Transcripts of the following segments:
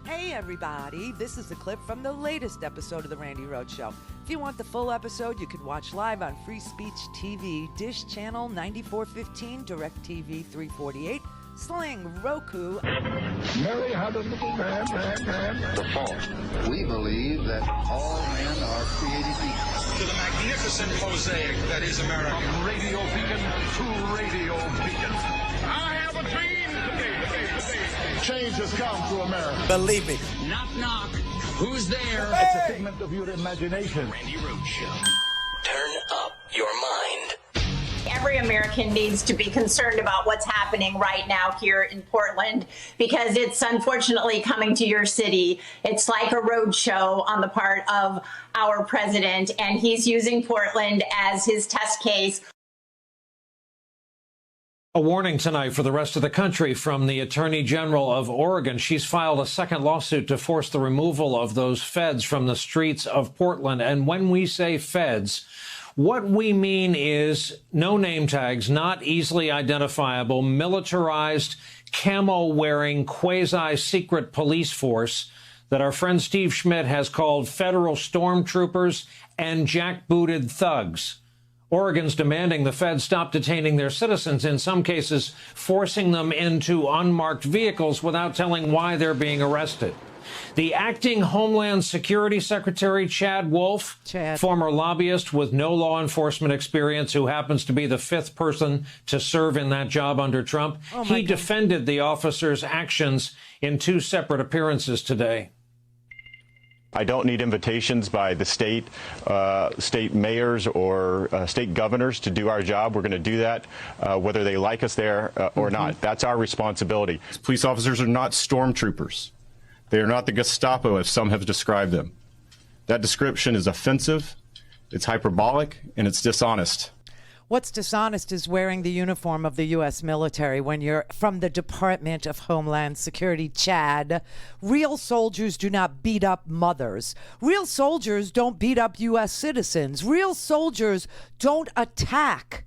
Hey everybody, this is a clip from the latest episode of the Randi Rhodes Show. If you want the full episode, you can watch live on Free Speech TV, Dish Channel 9415, DirectTV 348, Sling, Roku. Mary had a little man. The fault. We believe that all men are created equal. To the magnificent mosaic that is America. From radio beacon to radio beacon. I have a dream today. Change has come to America. Believe me. Knock, knock. Who's there? It's a figment of your imagination. Randi Rhodes Show. Turn up your mind. Every American needs to be concerned about what's happening right now here in Portland, because it's unfortunately coming to your city. It's like a road show on the part of our president, and he's using Portland as his test case. A warning tonight for the rest of the country from the Attorney General of Oregon. She's filed a second lawsuit to force the removal of those feds from the streets of Portland. And when we say feds, what we mean is no name tags, not easily identifiable, militarized, camo-wearing, quasi-secret police force that our friend Steve Schmidt has called federal stormtroopers and jackbooted thugs. Oregon's demanding the feds stop detaining their citizens, in some cases forcing them into unmarked vehicles without telling why they're being arrested. The acting Homeland Security Secretary, Chad Wolf, former lobbyist with no law enforcement experience, who happens to be the fifth person to serve in that job under Trump, he defended the officers' actions in two separate appearances today. I don't need invitations by the state mayors or state governors to do our job. We're going to do that whether they like us there or not. That's our responsibility. Police officers are not stormtroopers. They are not the Gestapo, as some have described them. That description is offensive, it's hyperbolic, and it's dishonest. What's dishonest is wearing the uniform of the U.S. military when you're from the Department of Homeland Security, Chad. Real soldiers do not beat up mothers. Real soldiers don't beat up U.S. citizens. Real soldiers don't attack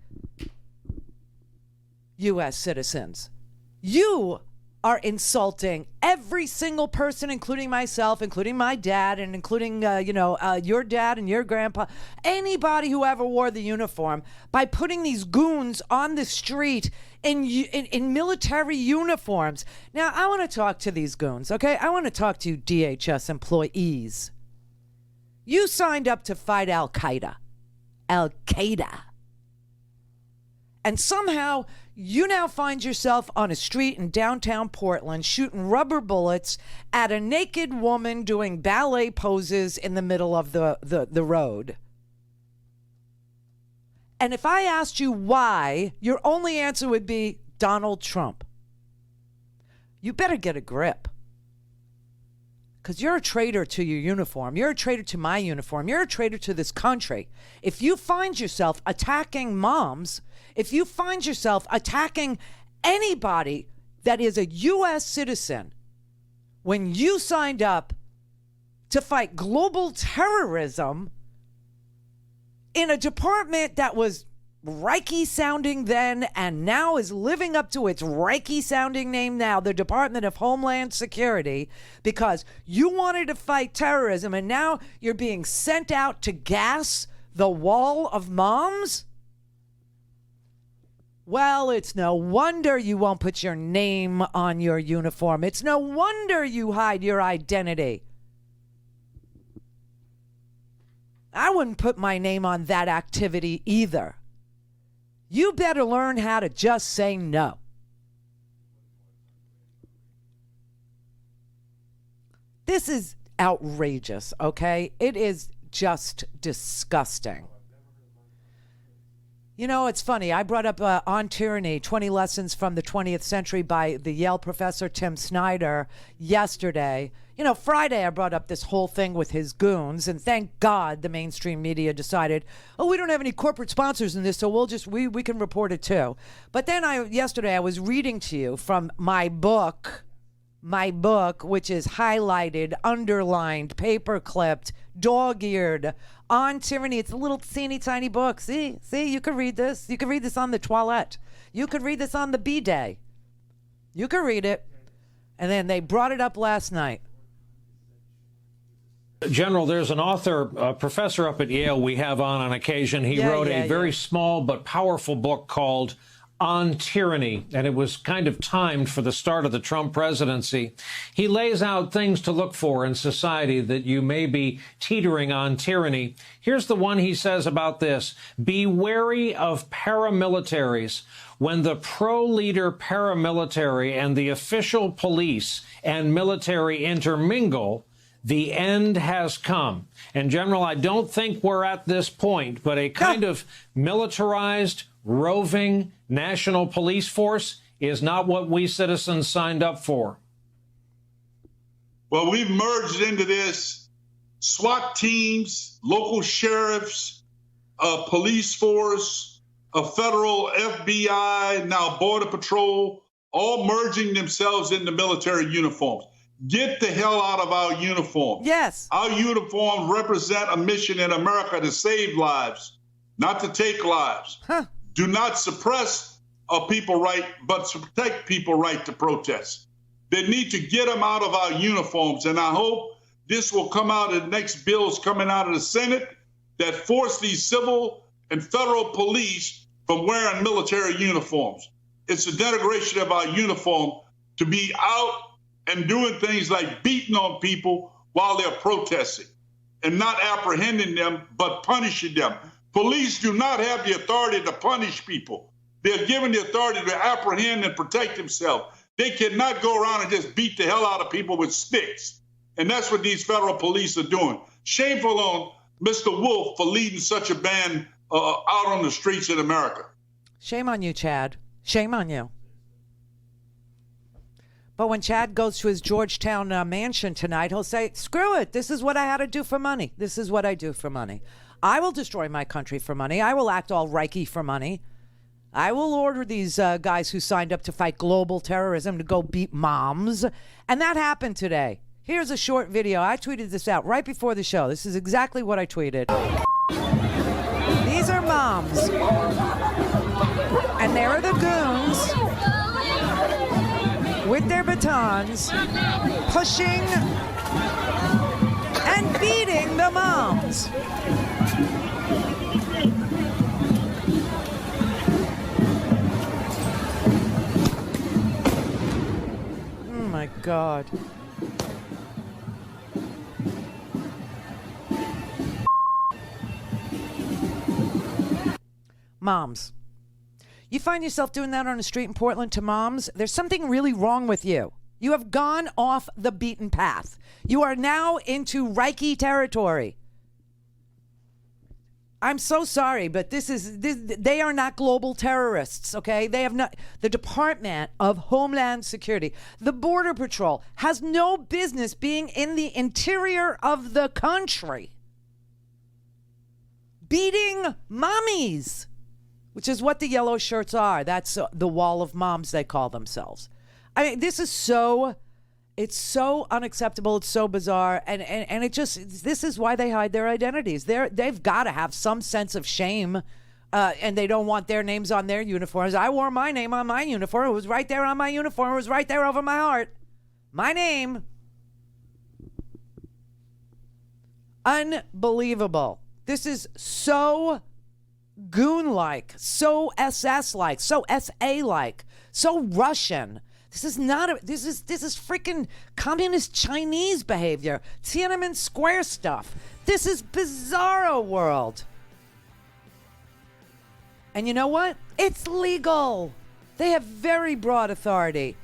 U.S. citizens. You are insulting every single person, including myself, including my dad, and including, your dad and your grandpa, anybody who ever wore the uniform, by putting these goons on the street in military uniforms. Now, I want to talk to these goons, okay? I want to talk to you DHS employees. You signed up to fight Al-Qaeda. And somehow you now find yourself on a street in downtown Portland shooting rubber bullets at a naked woman doing ballet poses in the middle of the road. And if I asked you why, your only answer would be Donald Trump. You better get a grip. Because you're a traitor to your uniform. You're a traitor to my uniform. You're a traitor to this country. If you find yourself attacking moms, if you find yourself attacking anybody that is a U.S. citizen, when you signed up to fight global terrorism in a department that was Reiki sounding then and now is living up to its Reiki sounding name now, the Department of Homeland Security, because you wanted to fight terrorism and now you're being sent out to gas the wall of moms? Well, it's no wonder you won't put your name on your uniform. It's no wonder you hide your identity. I wouldn't put my name on that activity either. You better learn how to just say no. This is outrageous, okay? It is just disgusting. You know, it's funny. I brought up On Tyranny, 20 Lessons from the 20th Century by the Yale professor Tim Snyder yesterday. You know, Friday I brought up this whole thing with his goons, and thank God the mainstream media decided, oh, we don't have any corporate sponsors in this, so we can report it too. But then yesterday I was reading to you from my book, which is highlighted, underlined, paper-clipped, dog-eared, On Tyranny. It's a little teeny tiny book. See, you could read this. You could read this on the toilet. You could read this on the bidet. You could read it. And then they brought it up last night. General, there's an author, a professor up at Yale we have on occasion. He wrote a very small but powerful book called On Tyranny, and it was kind of timed for the start of the Trump presidency. He lays out things to look for in society that you may be teetering on tyranny. Here's the one he says about this. Be wary of paramilitaries. When the pro-leader paramilitary and the official police and military intermingle, the end has come. And, General, I don't think we're at this point, but a kind of militarized, roving national police force is not what we citizens signed up for. Well, we've merged into this SWAT teams, local sheriffs, police force, a federal FBI, now Border Patrol, all merging themselves into military uniforms. Get the hell out of our uniform. Yes. Our uniforms represent a mission in America to save lives, not to take lives. Do not suppress a people right, but to protect people right to protest. They need to get them out of our uniforms. And I hope this will come out in the next bills coming out of the Senate that force these civil and federal police from wearing military uniforms. It's a denigration of our uniform to be out and doing things like beating on people while they're protesting and not apprehending them, but punishing them. Police do not have the authority to punish people. They're given the authority to apprehend and protect themselves. They cannot go around and just beat the hell out of people with sticks. And that's what these federal police are doing. Shameful on Mr. Wolf for leading such a band out on the streets in America. Shame on you, Chad. Shame on you. But when Chad goes to his Georgetown mansion tonight, he'll say, screw it. This is what I had to do for money. This is what I do for money. I will destroy my country for money. I will act all Reiki for money. I will order these guys who signed up to fight global terrorism to go beat moms. And that happened today. Here's a short video. I tweeted this out right before the show. This is exactly what I tweeted. These are moms. And there are the goons with their batons pushing and beating the moms. Oh my God. Moms. You find yourself doing that on the street in Portland to moms, there's something really wrong with you. You have gone off the beaten path. You are now into Reiki territory. I'm so sorry, but they are not global terrorists, okay? They have not. The Department of Homeland Security, the Border Patrol, has no business being in the interior of the country. Beating mommies, which is what the yellow shirts are. That's the wall of moms, they call themselves. I mean, this is it's so unacceptable. It's so bizarre. And this is why they hide their identities. They've got to have some sense of shame. And they don't want their names on their uniforms. I wore my name on my uniform. It was right there on my uniform. It was right there over my heart. My name. Unbelievable. This is so goon-like, so SS-like, so SA-like, so Russian. This is freaking communist Chinese behavior. Tiananmen Square stuff. This is bizarro world. And you know what? It's legal. They have very broad authority.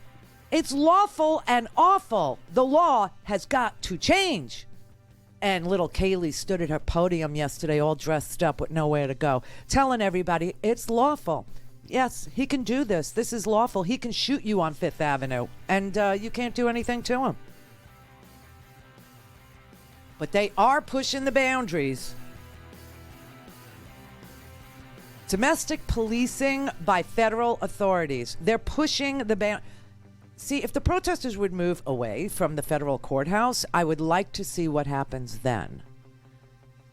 It's lawful and awful. The law has got to change. And little Kaylee stood at her podium yesterday all dressed up with nowhere to go, telling everybody it's lawful. Yes, he can do this. This is lawful. He can shoot you on Fifth Avenue, and you can't do anything to him. But they are pushing the boundaries. Domestic policing by federal authorities. They're pushing the boundaries. See, if the protesters would move away from the federal courthouse, I would like to see what happens then.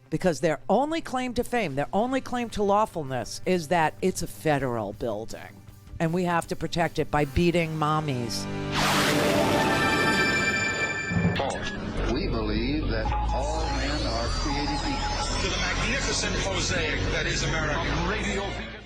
Because their only claim to fame, their only claim to lawfulness is that it's a federal building. And we have to protect it by beating mommies. We believe that all men are created equal. To the magnificent mosaic that is America. Radio Beacon.